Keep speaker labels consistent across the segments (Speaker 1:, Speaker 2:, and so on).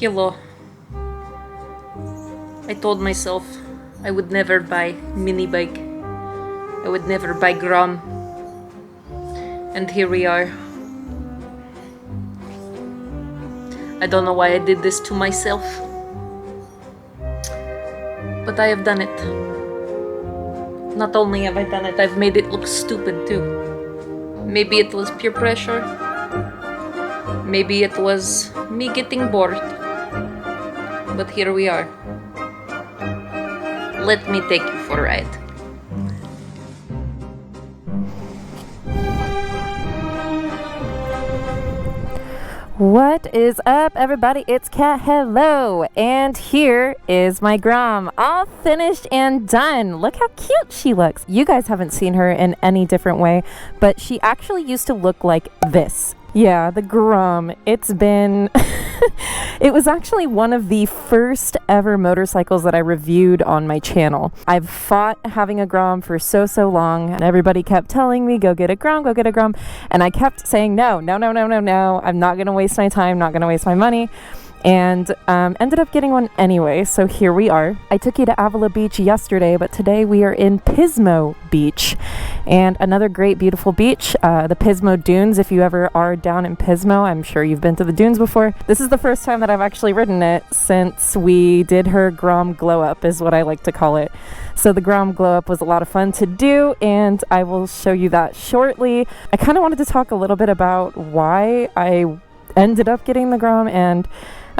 Speaker 1: Hello. I told myself I would never buy mini bike. I would never buy Grom. And here we are. I don't know why I did this to myself. But I have done it. Not only have I done it, I've made it look stupid too. Maybe it was peer pressure. Maybe it was me getting bored. But here we are. Let me take you for a ride.
Speaker 2: What is up, everybody? It's Kat. Hello, and here is my Grom, all finished and done. Look how cute she looks. You guys haven't seen her in any different way, but she actually used to look like this. Yeah, the Grom. It's been it was actually one of the first ever motorcycles that I reviewed on my channel. I've fought having a Grom for so long, and everybody kept telling me, go get a Grom, go get a Grom. And I kept saying, no. I'm not going to waste my time, not going to waste my money. And ended up getting one anyway, so here we are. I took you to Avila Beach yesterday, but today we are in Pismo Beach, and another great beautiful beach, the Pismo Dunes. If you ever are down in Pismo, I'm sure you've been to the dunes before. This is the first time that I've actually ridden it since we did her Grom Glow Up, is what I like to call it. So the Grom Glow Up was a lot of fun to do, and I will show you that shortly. I kind of wanted to talk a little bit about why I ended up getting the Grom and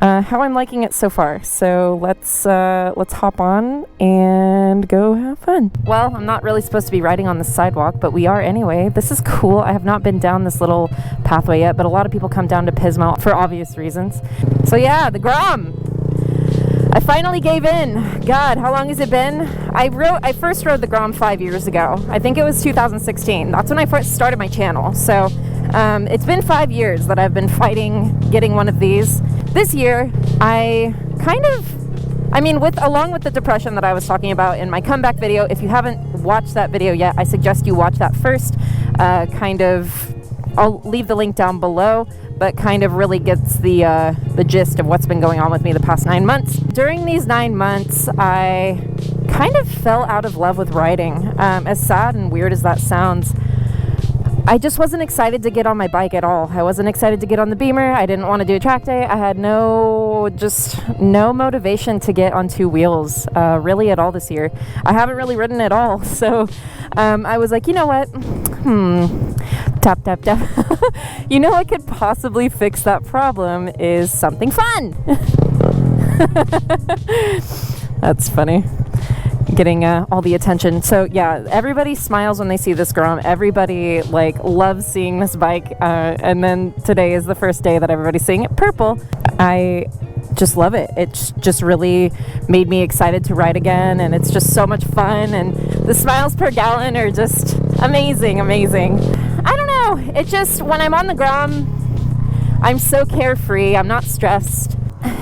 Speaker 2: how I'm liking it so far. So let's hop on and go have fun. Well, I'm not really supposed to be riding on the sidewalk, but we are anyway. This is cool. I have not been down this little pathway yet, but a lot of people come down to Pismo for obvious reasons. So yeah, the Grom. I finally gave in. God, how long has it been? I first rode the Grom 5 years ago. I think it was 2016. That's when I first started my channel. So it's been 5 years that I've been fighting getting one of these. This year, along with the depression that I was talking about in my comeback video, if you haven't watched that video yet, I suggest you watch that first. I'll leave the link down below, but kind of really gets the gist of what's been going on with me the past 9 months. During these 9 months, I kind of fell out of love with riding. As sad and weird as that sounds, I just wasn't excited to get on my bike at all. I wasn't excited to get on the Beamer. I didn't want to do a track day. I had no motivation to get on two wheels really at all this year. I haven't really ridden at all. So I was like, you know what? Tap. You know what could possibly fix that problem is something fun. That's funny. Getting all the attention. So yeah, everybody smiles when they see this Grom. Everybody loves seeing this bike, and then today is the first day that everybody's seeing it purple. I just love it. It's just really made me excited to ride again, and it's just so much fun, and the smiles per gallon are just amazing. I don't know, it just, when I'm on the Grom, I'm so carefree. I'm not stressed.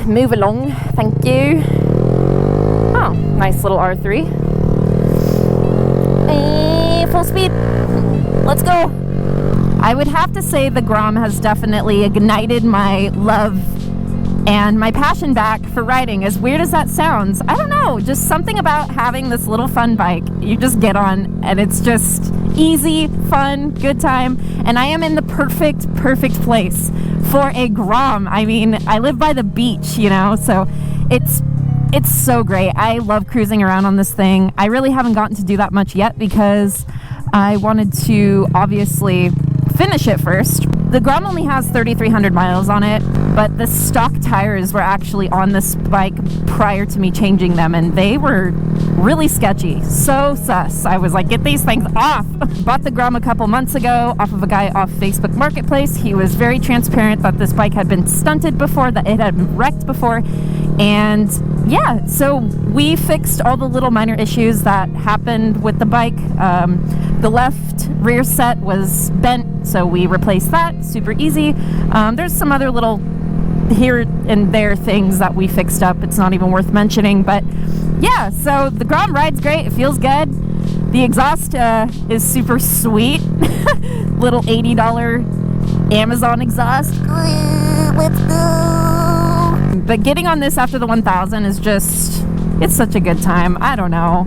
Speaker 2: Move along, thank you. Oh, nice little R3. Full speed. Let's go. I would have to say the Grom has definitely ignited my love and my passion back for riding. As weird as that sounds, I don't know, just something about having this little fun bike you just get on, and it's just easy, fun, good time, and I am in the perfect place for a Grom. I mean, I live by the beach, so it's so great. I love cruising around on this thing. I really haven't gotten to do that much yet because I wanted to obviously finish it first. The Grom only has 3,300 miles on it, but the stock tires were actually on this bike prior to me changing them, and they were really sketchy. So sus. I was like, get these things off. Bought the Grom a couple months ago off of a guy off Facebook Marketplace. He was very transparent that this bike had been stunted before, that it had been wrecked before, and yeah, so we fixed all the little minor issues that happened with the bike. The left rear set was bent, so we replaced that. Super easy. There's some other little here and there things that we fixed up. It's not even worth mentioning, but yeah, so the Grom rides great. It feels good. The exhaust is super sweet. Little $80 Amazon exhaust. Let's go. But getting on this after the 1000 is just, it's such a good time. I don't know.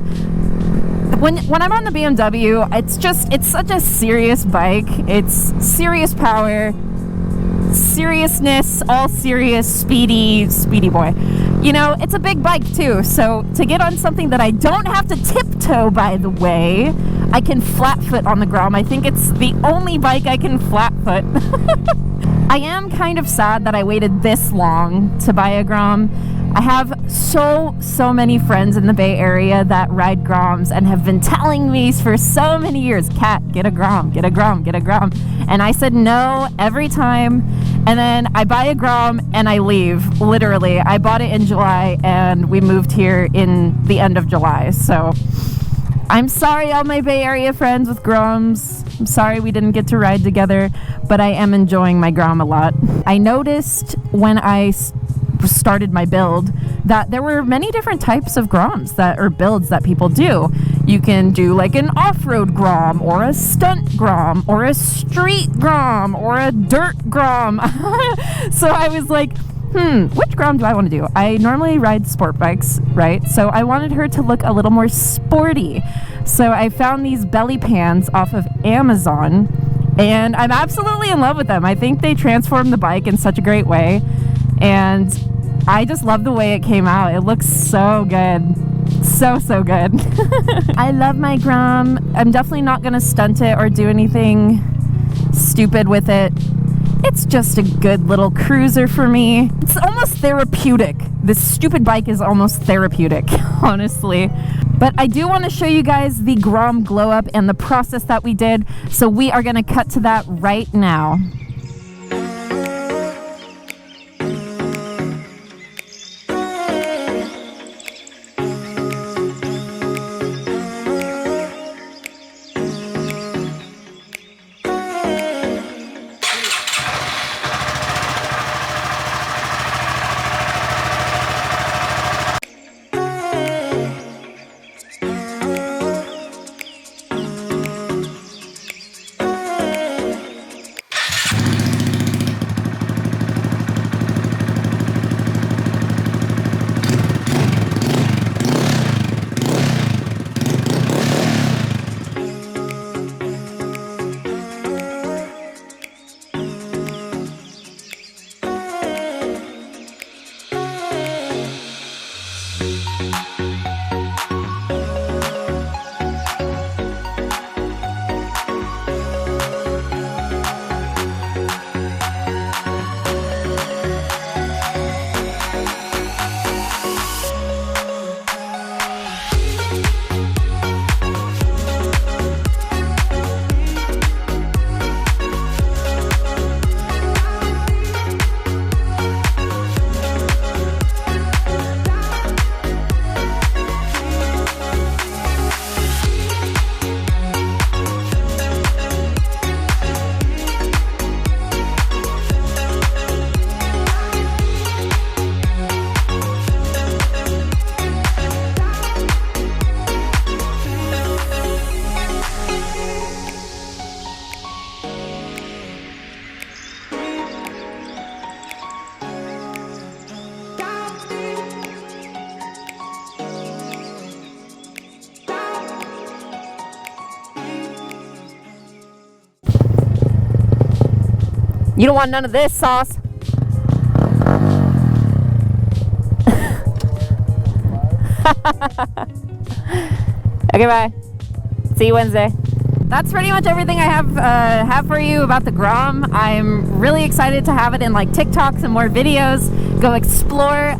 Speaker 2: When I'm on the BMW, it's such a serious bike. It's serious power, seriousness, all serious, speedy boy. You know, it's a big bike too, so to get on something that I don't have to tiptoe, by the way, I can flat foot on the Grom. I think it's the only bike I can flat foot. I am kind of sad that I waited this long to buy a Grom. I have so many friends in the Bay Area that ride Groms and have been telling me for so many years, Kat, get a Grom, get a Grom, get a Grom. And I said no every time. And then I buy a Grom and I leave, literally. I bought it in July and we moved here in the end of July. So I'm sorry, all my Bay Area friends with Groms. I'm sorry we didn't get to ride together, but I am enjoying my Grom a lot. I noticed when I started my build that there were many different types of Groms or builds that people do. You can do like an off-road Grom or a stunt Grom or a street Grom or a dirt Grom. So I was like, which Grom do I want to do? I normally ride sport bikes, right? So I wanted her to look a little more sporty. So I found these belly pans off of Amazon and I'm absolutely in love with them. I think they transform the bike in such a great way. And I just love the way it came out. It looks so good. So good. I love my Grom. I'm definitely not going to stunt it or do anything stupid with it. It's just a good little cruiser for me. It's almost therapeutic. This stupid bike is almost therapeutic, honestly. But I do want to show you guys the Grom glow up and the process that we did. So we are going to cut to that right now. You don't want none of this sauce. Okay, bye. See you Wednesday. That's pretty much everything I have for you about the Grom. I'm really excited to have it in like TikToks and more videos. Go explore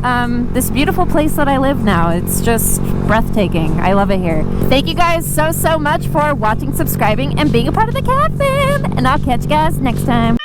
Speaker 2: this beautiful place that I live now. It's just breathtaking. I love it here. Thank you guys so much for watching, subscribing, and being a part of the Cat fam. And I'll catch you guys next time.